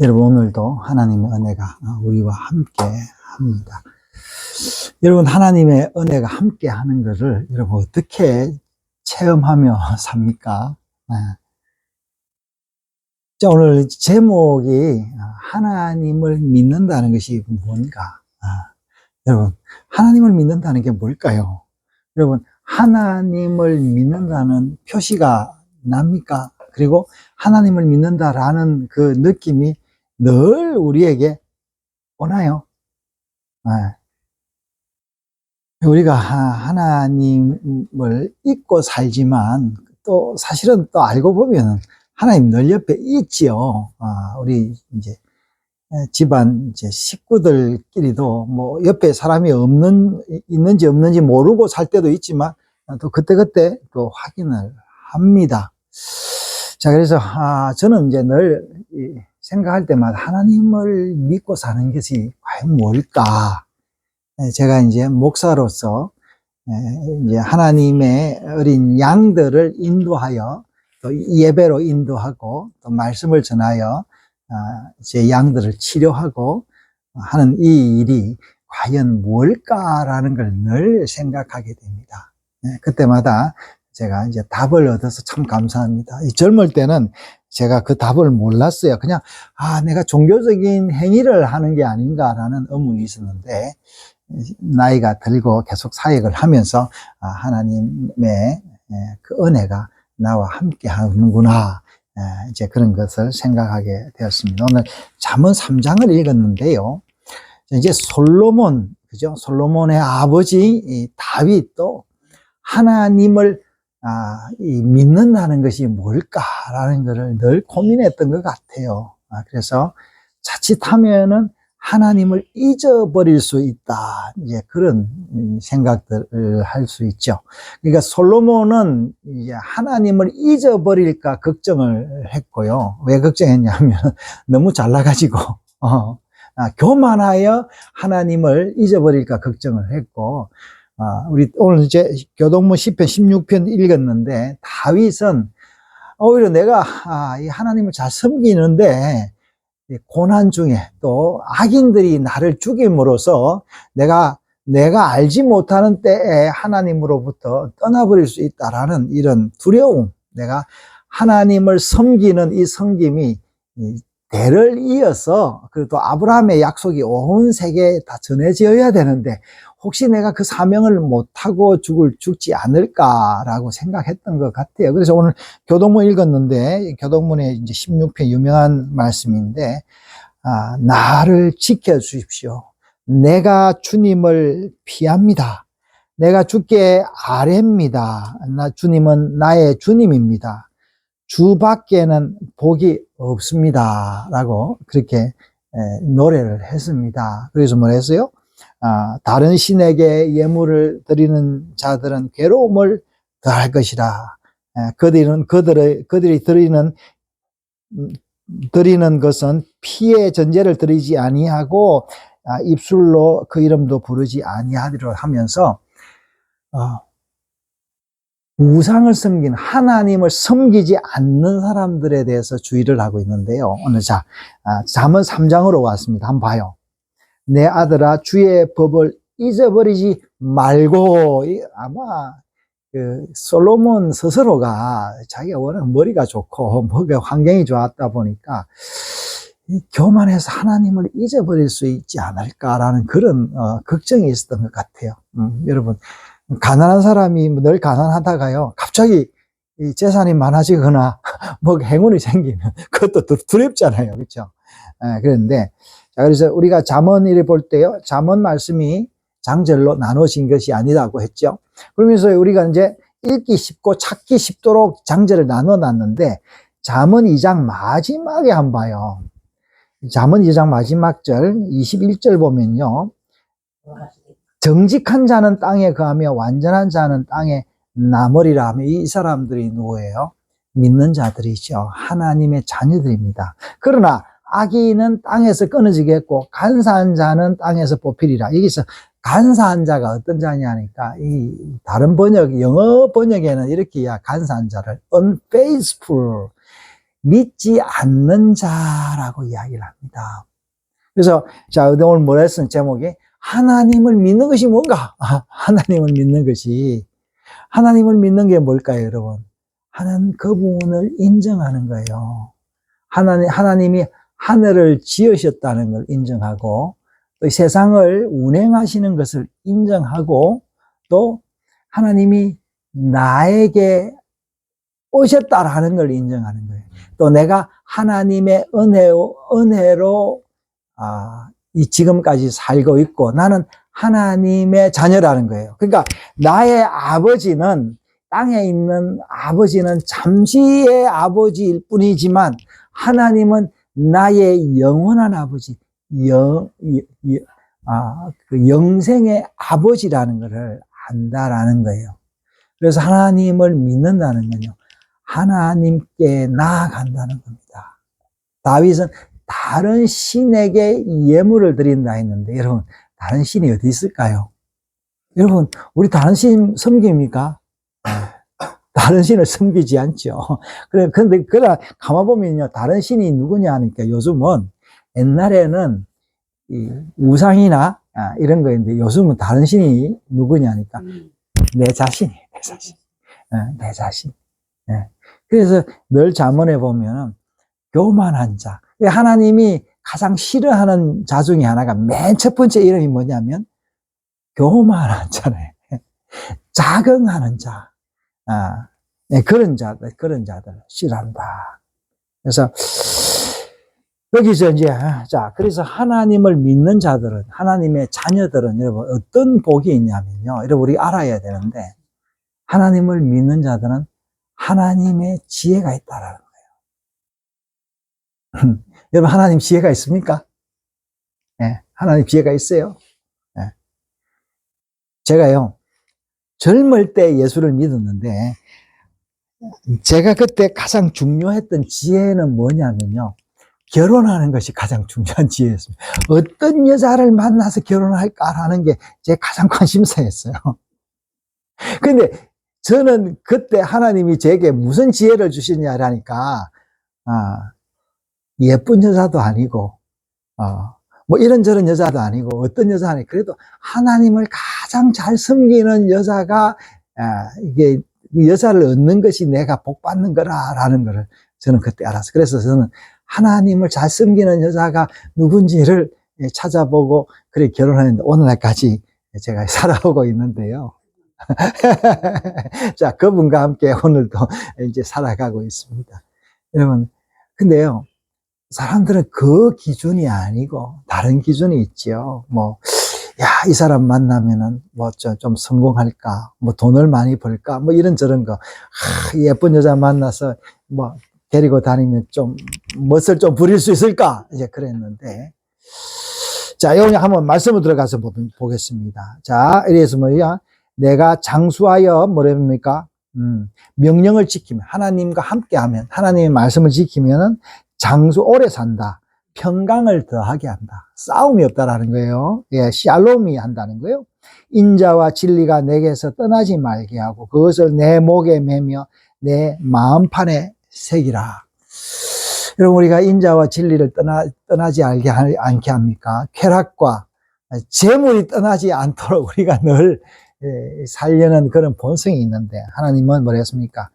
여러분 오늘도 하나님의 은혜가 우리와 함께 합니다. 여러분 하나님의 은혜가 함께 하는 것을 여러분 어떻게 체험하며 삽니까? 자, 오늘 제목이 하나님을 믿는다는 것이 뭔가? 여러분 하나님을 믿는다는 게 뭘까요? 여러분 하나님을 믿는다는 표시가 납니까? 그리고 하나님을 믿는다라는 그 느낌이 늘 우리에게 오나요? 우리가 하나님을 잊고 살지만 또 사실은 또 알고 보면 하나님 늘 옆에 있지요. 우리 이제 집안 이제 식구들끼리도 뭐 옆에 사람이 있는지 없는지 모르고 살 때도 있지만 또 그때그때 또 확인을 합니다. 자, 그래서 저는 이제 늘 생각할 때마다 하나님을 믿고 사는 것이 과연 뭘까? 제가 이제 목사로서 이제 하나님의 어린 양들을 인도하여 또 예배로 인도하고 또 말씀을 전하여 제 양들을 치료하고 하는 이 일이 과연 뭘까라는 걸 늘 생각하게 됩니다. 그때마다 제가 이제 답을 얻어서 참 감사합니다. 젊을 때는 제가 그 답을 몰랐어요. 그냥 내가 종교적인 행위를 하는 게 아닌가라는 의문이 있었는데 나이가 들고 계속 사역을 하면서 하나님의 그 은혜가 나와 함께 하는구나, 이제 그런 것을 생각하게 되었습니다. 오늘 잠언 3장을 읽었는데요. 이제 솔로몬, 그죠? 솔로몬의 아버지 다윗도 하나님을 믿는다는 것이 뭘까라는 것을 늘 고민했던 것 같아요. 그래서 자칫하면은 하나님을 잊어버릴 수 있다, 이제 그런 생각들을 할 수 있죠. 그러니까 솔로몬은 이제 하나님을 잊어버릴까 걱정을 했고요. 왜 걱정했냐면 너무 잘나가지고 교만하여 하나님을 잊어버릴까 걱정을 했고, 우리 오늘 이제 교동문 10편 16편 읽었는데 다윗은 오히려 내가 이 하나님을 잘 섬기는데 고난 중에 또 악인들이 나를 죽임으로써 내가 알지 못하는 때에 하나님으로부터 떠나버릴 수 있다라는 이런 두려움, 내가 하나님을 섬기는 이 섬김이 대를 이어서 그래도 아브라함의 약속이 온 세계에 다 전해져야 되는데 혹시 내가 그 사명을 못하고 죽지 않을까라고 생각했던 것 같아요. 그래서 오늘 교동문 읽었는데 교동문의 이제 16편 유명한 말씀인데, 나를 지켜주십시오. 내가 주님을 피합니다. 내가 주께 아뢰입니다. 주님은 나의 주님입니다. 주 밖에는 복이 없습니다. 라고 그렇게 노래를 했습니다. 그래서 뭐 했어요? 다른 신에게 예물을 드리는 자들은 괴로움을 더할 것이라. 그들이 드리는 것은 피의 전제를 드리지 아니하고 입술로 그 이름도 부르지 아니하리라 하면서 우상을 섬기는, 하나님을 섬기지 않는 사람들에 대해서 주의를 하고 있는데요. 오늘 잠언 3장으로 왔습니다. 한번 봐요. 내 아들아, 주의 법을 잊어버리지 말고. 아마 솔로몬 스스로가 자기가 워낙 머리가 좋고 환경이 좋았다 보니까 교만해서 하나님을 잊어버릴 수 있지 않을까라는 그런 걱정이 있었던 것 같아요. 여러분, 가난한 사람이 늘 가난하다가요, 갑자기 이 재산이 많아지거나 뭐 행운이 생기면 그것도 두렵잖아요. 그렇죠? 그런데 그래서 우리가 잠언을 볼 때요, 잠언 말씀이 장절로 나눠진 것이 아니라고 했죠. 그러면서 우리가 이제 읽기 쉽고 찾기 쉽도록 장절을 나눠 놨는데, 잠언 2장 마지막에 한번 봐요. 잠언 2장 마지막 절 21절 보면요, 정직한 자는 땅에 거하며 완전한 자는 땅에 남으리라 하며, 이 사람들이 누구예요? 믿는 자들이죠. 하나님의 자녀들입니다. 그러나 악인은 땅에서 끊어지겠고 간사한 자는 땅에서 뽑히리라. 여기서 간사한 자가 어떤 자냐니까, 이 다른 번역, 영어 번역에는 이렇게 간사한 자를 unfaithful, 믿지 않는 자라고 이야기를 합니다. 그래서 자, 오늘 뭐라 했은 제목이 하나님을 믿는 것이 뭔가? 하나님을 믿는 것이, 하나님을 믿는 게 뭘까요, 여러분? 하나님 그분을 인정하는 거예요. 하나님이 하늘을 지으셨다는 걸 인정하고, 또 세상을 운행하시는 것을 인정하고, 또 하나님이 나에게 오셨다라는 걸 인정하는 거예요. 또 내가 하나님의 은혜로 이 지금까지 살고 있고 나는 하나님의 자녀라는 거예요. 그러니까 나의 아버지는, 땅에 있는 아버지는 잠시의 아버지일 뿐이지만 하나님은 나의 영원한 아버지, 그 영생의 아버지라는 것을 안다라는 거예요. 그래서 하나님을 믿는다는 건요, 하나님께 나아간다는 겁니다. 다윗은 다른 신에게 예물을 드린다 했는데, 여러분, 다른 신이 어디 있을까요? 여러분, 우리 다른 신 섬깁니까? 다른 신을 섬기지 않죠. 그런데, 가만 보면요, 다른 신이 누구냐 하니까 요즘은, 옛날에는 이 우상이나 이런 거였는데, 요즘은 다른 신이 누구냐 하니까, 내 자신이에요, 내 자신. 내 자신. 그래서 늘 잠언에 보면은, 교만한 자. 하나님이 가장 싫어하는 자 중에 하나가 맨 첫 번째 이름이 뭐냐면 교만한 자네. 자긍하는 자. 그런 자들 싫어한다. 그래서 여기서 이제 그래서 하나님을 믿는 자들은, 하나님의 자녀들은 여러분 어떤 복이 있냐면요. 여러분 우리 알아야 되는데, 하나님을 믿는 자들은 하나님의 지혜가 있다라는 거예요. 여러분, 하나님 지혜가 있습니까? 네, 하나님 지혜가 있어요. 네. 제가요, 젊을 때 예수를 믿었는데, 제가 그때 가장 중요했던 지혜는 뭐냐면요, 결혼하는 것이 가장 중요한 지혜였습니다. 어떤 여자를 만나서 결혼할까라는 게 제 가장 관심사였어요. 근데 저는 그때 하나님이 제게 무슨 지혜를 주시냐라니까, 예쁜 여자도 아니고, 뭐 이런저런 여자도 아니고, 어떤 여자 아니고, 그래도 하나님을 가장 잘 섬기는 여자가, 이게, 여자를 얻는 것이 내가 복 받는 거라는 거를 저는 그때 알았어요. 그래서 저는 하나님을 잘 섬기는 여자가 누군지를 찾아보고, 그래 결혼했는데, 오늘날까지 제가 살아오고 있는데요. 자, 그분과 함께 오늘도 이제 살아가고 있습니다. 여러분, 근데요, 사람들은 그 기준이 아니고 다른 기준이 있죠. 뭐, 야, 이 사람 만나면은 뭐 좀 성공할까? 뭐 돈을 많이 벌까? 뭐 이런저런 거. 예쁜 여자 만나서 뭐 데리고 다니면 좀 멋을 좀 부릴 수 있을까? 이제 그랬는데. 자, 여기 한번 말씀을 들어가서 보겠습니다. 자, 이래서 뭐야? 내가 장수하여 뭐랍니까? 명령을 지키면, 하나님과 함께 하면, 하나님의 말씀을 지키면은 장수 오래 산다. 평강을 더하게 한다. 싸움이 없다라는 거예요. 예, 샬롬이 한다는 거예요. 인자와 진리가 내게서 떠나지 말게 하고 그것을 내 목에 매며 내 마음판에 새기라. 여러분, 우리가 인자와 진리를 떠나지 않게 합니까? 쾌락과 재물이 떠나지 않도록 우리가 늘 살려는 그런 본성이 있는데, 하나님은 뭐라 했습니까?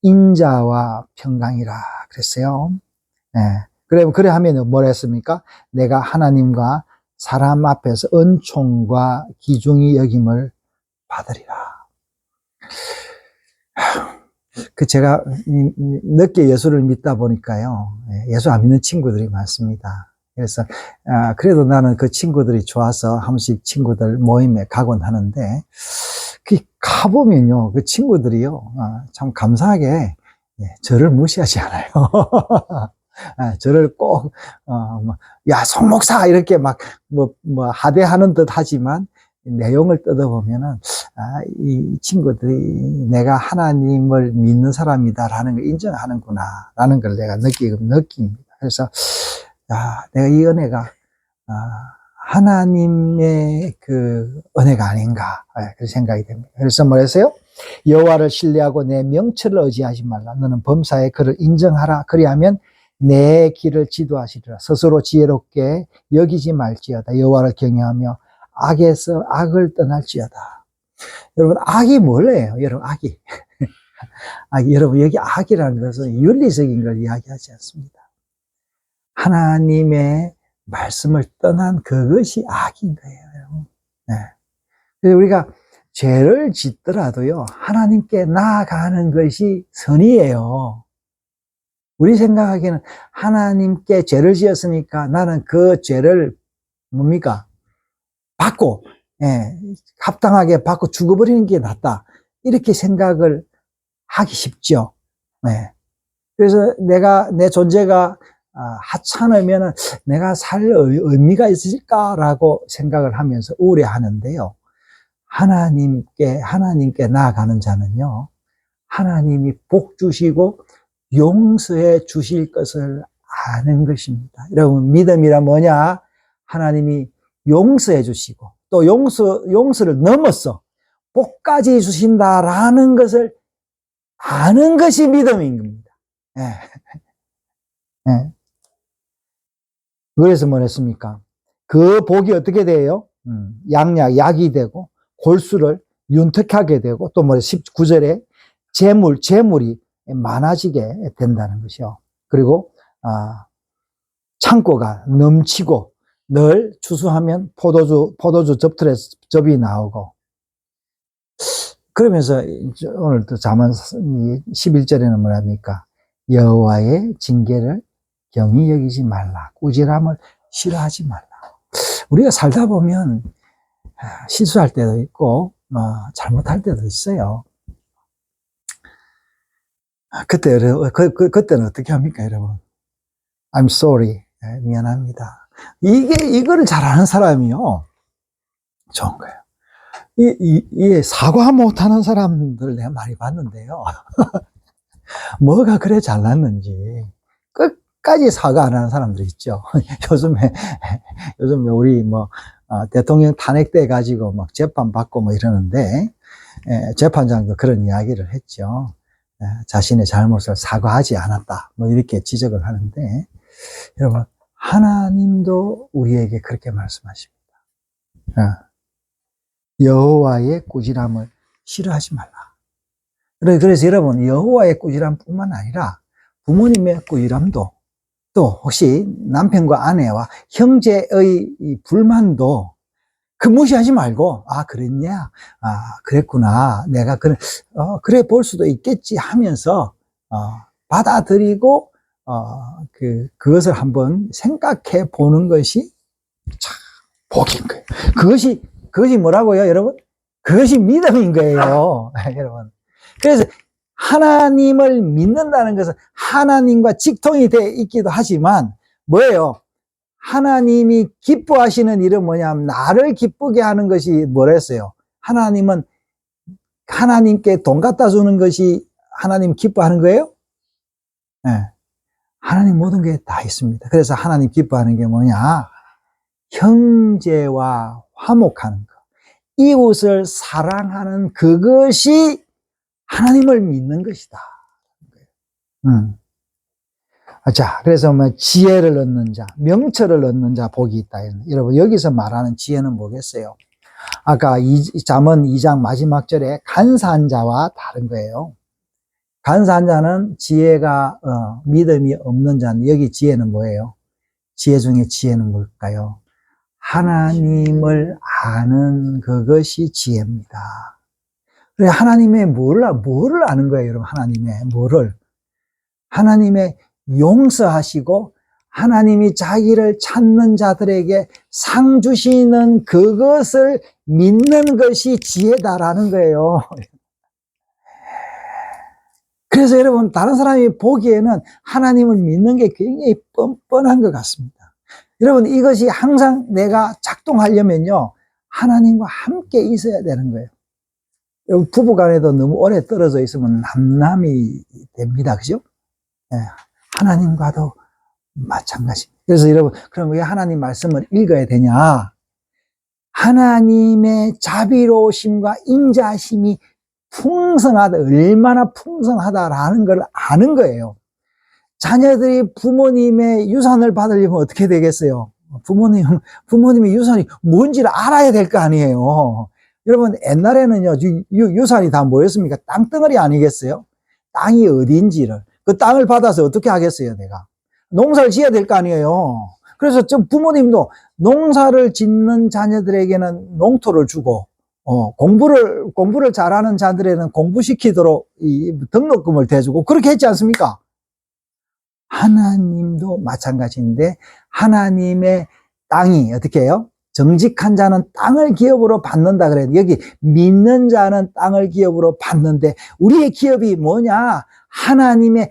인자와 평강이라 그랬어요. 그래 하면 뭐라 했습니까? 내가 하나님과 사람 앞에서 은총과 기중이 여김을 받으리라. 제가 늦게 예수를 믿다 보니까요, 예수 안 믿는 친구들이 많습니다. 그래서 그래도 나는 그 친구들이 좋아서 한 번씩 친구들 모임에 가곤 하는데, 가보면요, 그 친구들이요, 참 감사하게 저를 무시하지 않아요. 저를 꼭, 야, 송 목사! 이렇게 막, 하대하는 듯 하지만, 내용을 뜯어보면은, 이 친구들이 내가 하나님을 믿는 사람이다라는 걸 인정하는구나, 라는 걸 내가 느낍니다. 그래서, 내가 이 은혜가, 하나님의 그 은혜가 아닌가, 그런 생각이 됩니다. 그래서 뭐랬어요? 여호와를 신뢰하고 내 명철을 의지하지 말라. 너는 범사에 그를 인정하라. 그리하면 내 길을 지도하시리라. 스스로 지혜롭게 여기지 말지어다. 여호와를 경외하며 악에서 악을 떠날지어다. 여러분, 악이 뭐예요? 여러분, 악이. 악이, 여러분, 여기 악이라는 것은 윤리적인 걸 이야기하지 않습니다. 하나님의 말씀을 떠난 그것이 악인 거예요, 여러분. 네. 그래서 우리가 죄를 짓더라도요, 하나님께 나아가는 것이 선이에요. 우리 생각하기에는 하나님께 죄를 지었으니까 나는 그 죄를 뭡니까? 받고, 예, 합당하게 받고 죽어버리는 게 낫다. 이렇게 생각을 하기 쉽죠. 네. 그래서 내 존재가 하찮으면 내가 살 의미가 있을까라고 생각을 하면서 우려하는데요. 하나님께 나아가는 자는요, 하나님이 복 주시고 용서해 주실 것을 아는 것입니다. 여러분, 믿음이란 뭐냐? 하나님이 용서해 주시고, 또 용서를 넘어서 복까지 주신다라는 것을 아는 것이 믿음인 겁니다. 예. 예. 그래서 뭐랬습니까? 그 복이 어떻게 돼요? 약이 되고, 골수를 윤택하게 되고, 또 19절에 재물이 많아지게 된다는 것이요. 그리고, 창고가 넘치고, 늘 추수하면 포도주 접이 나오고, 그러면서 오늘 또 잠언 11절에는 뭐랍니까? 여호와의 징계를 경히 여기지 말라. 꾸지람을 싫어하지 말라. 우리가 살다 보면 실수할 때도 있고 잘못할 때도 있어요. 그때는 어떻게 합니까, 여러분? I'm sorry. 미안합니다. 이거를 잘하는 사람이요, 좋은 거예요. 사과 못하는 사람들 내가 많이 봤는데요. 뭐가 그래 잘났는지 끝까지 사과 안 하는 사람들 있죠. 요즘에 우리 대통령 탄핵돼 가지고 막 재판 받고 뭐 이러는데, 재판장도 그런 이야기를 했죠. 자신의 잘못을 사과하지 않았다, 뭐 이렇게 지적을 하는데, 여러분, 하나님도 우리에게 그렇게 말씀하십니다. 여호와의 꾸지람을 싫어하지 말라. 그래서 여러분, 여호와의 꾸지람뿐만 아니라 부모님의 꾸지람도, 또 혹시 남편과 아내와 형제의 불만도 무시하지 말고, 그랬냐? 그랬구나. 내가 그래 볼 수도 있겠지 하면서 받아들이고 그것을 한번 생각해 보는 것이 참 복인 거예요. 그것이 뭐라고요, 여러분? 그것이 믿음인 거예요, 여러분. 그래서 하나님을 믿는다는 것은 하나님과 직통이 돼 있기도 하지만, 뭐예요? 하나님이 기뻐하시는 일은 뭐냐면, 나를 기쁘게 하는 것이 뭐랬어요? 하나님은 하나님께 돈 갖다 주는 것이 하나님 기뻐하는 거예요? 네. 하나님 모든 게 다 있습니다. 그래서 하나님 기뻐하는 게 뭐냐? 형제와 화목하는 것, 이웃을 사랑하는 그것이 하나님을 믿는 것이다. 자, 그래서 지혜를 얻는 자, 명철을 얻는 자 복이 있다. 여러분, 여기서 말하는 지혜는 뭐겠어요? 아까 잠언 2장 마지막 절에 간사한 자와 다른 거예요. 간사한 자는 지혜가 믿음이 없는 자는, 여기 지혜는 뭐예요? 지혜 중에 지혜는 뭘까요? 하나님을 아는 그것이 지혜입니다. 그래, 하나님의 뭐를 아는 거예요, 여러분? 하나님의 용서하시고 하나님이 자기를 찾는 자들에게 상 주시는 그것을 믿는 것이 지혜다라는 거예요. 그래서 여러분, 다른 사람이 보기에는 하나님을 믿는 게 굉장히 뻔뻔한 것 같습니다. 여러분, 이것이 항상 내가 작동하려면요, 하나님과 함께 있어야 되는 거예요. 여러분, 부부간에도 너무 오래 떨어져 있으면 남남이 됩니다. 그죠? 네, 하나님과도 마찬가지입니다. 그래서 여러분, 그럼 왜 하나님 말씀을 읽어야 되냐? 하나님의 자비로우심과 인자하심이 풍성하다, 얼마나 풍성하다라는 걸 아는 거예요. 자녀들이 부모님의 유산을 받으려면 어떻게 되겠어요? 부모님의 유산이 뭔지를 알아야 될 거 아니에요. 여러분, 옛날에는요, 유산이 다 뭐였습니까? 땅덩어리 아니겠어요? 땅이 어딘지를. 그 땅을 받아서 어떻게 하겠어요, 내가? 농사를 지어야 될 거 아니에요. 그래서 좀 부모님도 농사를 짓는 자녀들에게는 농토를 주고, 공부를 잘하는 자들에는 공부시키도록 이 등록금을 대주고, 그렇게 했지 않습니까? 하나님도 마찬가지인데, 하나님의 땅이 어떻게 해요? 정직한 자는 땅을 기업으로 받는다 그래요. 여기 믿는 자는 땅을 기업으로 받는데, 우리의 기업이 뭐냐? 하나님의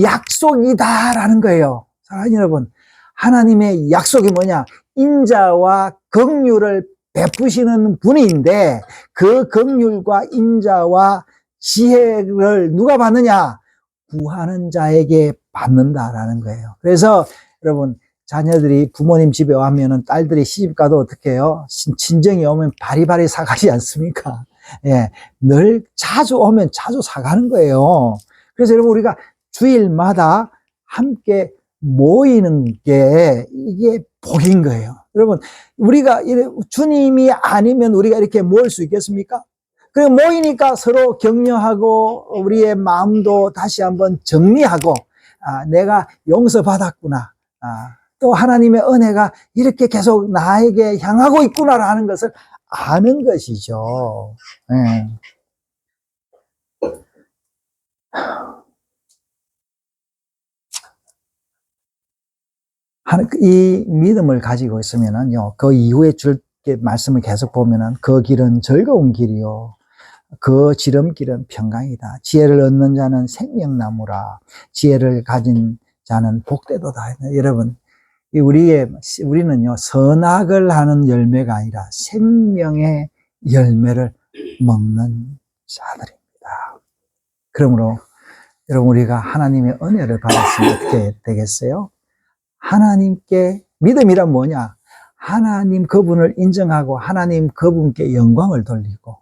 약속이다라는 거예요. 사랑하는 여러분, 하나님의 약속이 뭐냐? 인자와 긍휼을 베푸시는 분인데, 그 긍휼과 인자와 지혜를 누가 받느냐? 구하는 자에게 받는다라는 거예요. 그래서 여러분, 자녀들이 부모님 집에 오면은 딸들이 시집가도 어떻게 해요? 친정이 오면 바리바리 사가지 않습니까? 예, 늘 자주 오면 자주 사가는 거예요. 그래서 여러분, 우리가 주일마다 함께 모이는 게 이게 복인 거예요. 여러분, 우리가 주님이 아니면 우리가 이렇게 모일 수 있겠습니까? 그리고 모이니까 서로 격려하고 우리의 마음도 다시 한번 정리하고, 내가 용서받았구나, 또 하나님의 은혜가 이렇게 계속 나에게 향하고 있구나라는 것을 아는 것이죠. 네. 이 믿음을 가지고 있으면은요, 그 이후에 줄 말씀을 계속 보면은, 그 길은 즐거운 길이요, 그 지름길은 평강이다. 지혜를 얻는 자는 생명나무라. 지혜를 가진 자는 복되도다. 여러분, 우리는요, 선악을 하는 열매가 아니라 생명의 열매를 먹는 자들입니다. 그러므로 여러분, 우리가 하나님의 은혜를 받았으면 어떻게 되겠어요? 하나님께, 믿음이란 뭐냐? 하나님 그분을 인정하고 하나님 그분께 영광을 돌리고,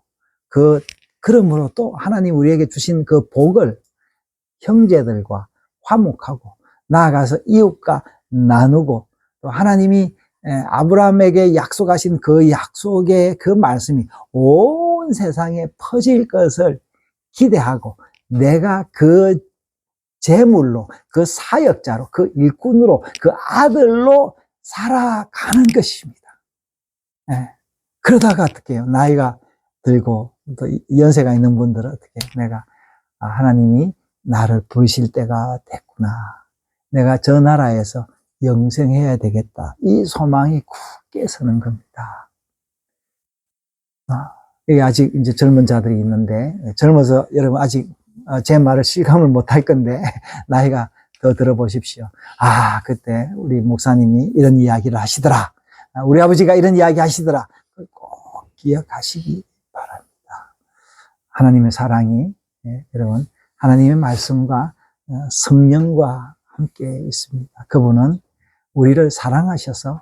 그러므로 또 하나님 우리에게 주신 그 복을 형제들과 화목하고 나아가서 이웃과 나누고, 또 하나님이 아브라함에게 약속하신 그 약속의 그 말씀이 온 세상에 퍼질 것을 기대하고, 내가 그 제물로, 그 사역자로, 그 일꾼으로, 그 아들로 살아가는 것입니다. 그러다가 어떻게 해요? 나이가 들고 또 연세가 있는 분들은 어떻게 해요? 내가 하나님이 나를 부르실 때가 됐구나, 내가 저 나라에서 영생해야 되겠다, 이 소망이 굳게 서는 겁니다. 여기 아직 이제 젊은 자들이 있는데, 젊어서 여러분 아직 제 말을 실감을 못할 건데, 나이가 더 들어보십시오. 그때 우리 목사님이 이런 이야기를 하시더라, 우리 아버지가 이런 이야기 하시더라, 꼭 기억하시기 바랍니다. 하나님의 사랑이, 여러분, 하나님의 말씀과 성령과 함께 있습니다. 그분은 우리를 사랑하셔서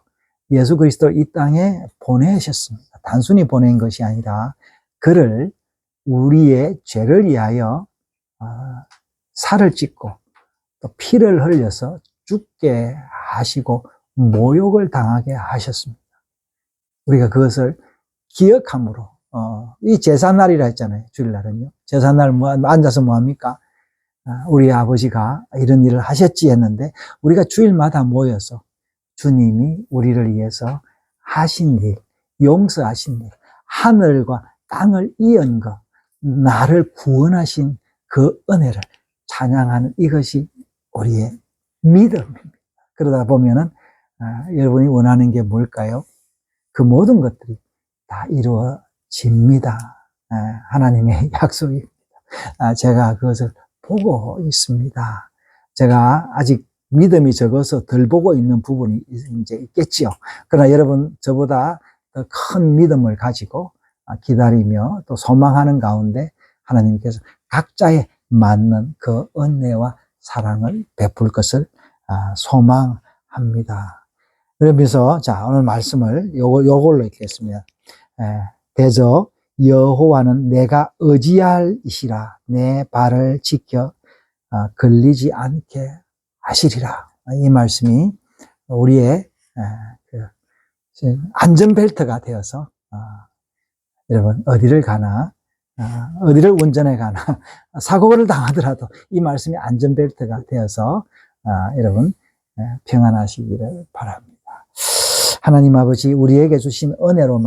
예수 그리스도를 이 땅에 보내셨습니다. 단순히 보낸 것이 아니라 그를 우리의 죄를 위하여 살을 찢고 또 피를 흘려서 죽게 하시고 모욕을 당하게 하셨습니다. 우리가 그것을 기억함으로, 이 제삿날이라 했잖아요. 주일날은요. 제삿날 앉아서 뭐합니까? 우리 아버지가 이런 일을 하셨지 했는데, 우리가 주일마다 모여서 주님이 우리를 위해서 하신 일, 용서하신 일, 하늘과 땅을 이은 것, 나를 구원하신 그 은혜를 찬양하는, 이것이 우리의 믿음입니다. 그러다 보면은 여러분이 원하는 게 뭘까요? 그 모든 것들이 다 이루어집니다. 하나님의 약속입니다. 제가 그것을 보고 있습니다. 제가 아직 믿음이 적어서 덜 보고 있는 부분이 이제 있겠지요. 그러나 여러분, 저보다 더 큰 믿음을 가지고 기다리며 또 소망하는 가운데 하나님께서 각자에 맞는 그 은혜와 사랑을 베풀 것을 소망합니다. 그러면서 자, 오늘 말씀을 요걸로 읽겠습니다. 대저 여호와는 내가 의지할 이시라. 내 발을 지켜 걸리지 않게 하시리라. 이 말씀이 우리의 안전벨트가 되어서 여러분 어디를 가나 어디를 운전해 가나 사고를 당하더라도 이 말씀이 안전벨트가 되어서 여러분 평안하시기를 바랍니다. 하나님 아버지, 우리에게 주신 은혜로